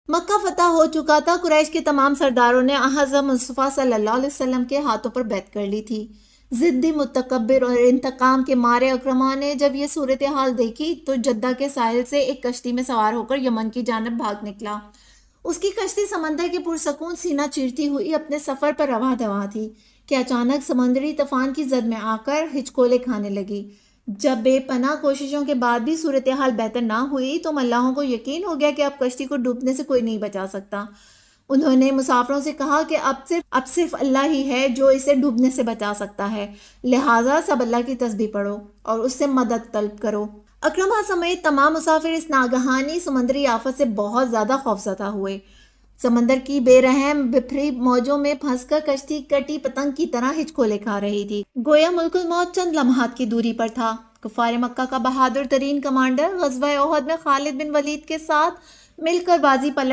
مکہ فتح ہو چکا تھا۔ قریش کے تمام سرداروں نے حضرت مصطفیٰ صلی اللہ علیہ وسلم کے ہاتھوں پر بیعت کر لی تھی۔ ضدی، متکبر اور انتقام کے مارے اکرما نے جب یہ صورتحال دیکھی تو جدہ کے ساحل سے ایک کشتی میں سوار ہو کر یمن کی جانب بھاگ نکلا۔ اس کی کشتی سمندر کے پرسکون سینہ چیرتی ہوئی اپنے سفر پر رواں دواں تھی کہ اچانک سمندری طوفان کی زد میں آ کر ہچکولے کھانے لگی۔ جب بے پناہ کوششوں کے بعد بھی صورتحال بہتر نہ ہوئی تو ملاحوں کو یقین ہو گیا کہ اب کشتی کو ڈوبنے سے کوئی نہیں بچا سکتا۔ انہوں نے مسافروں سے کہا کہ اب صرف اللہ ہی ہے جو اسے ڈوبنے سے بچا سکتا ہے، لہٰذا سب اللہ کی تسبیح پڑھو اور اس سے مدد طلب کرو۔ اکرمہ سمیت تمام مسافر اس ناگہانی سمندری آفت سے بہت زیادہ خوفزدہ ہوئے۔ سمندر کی بے رحم بپھری موجوں میں پھنس کر کشتی کٹی پتنگ کی طرح ہچکولے کھا رہی تھی، گویا ملک الموت چند لمحات کی دوری پر تھا۔ کفار مکہ کا بہادر ترین کمانڈر غزوہ احد میں خالد بن ولید کے ساتھ مل کر بازی پلٹ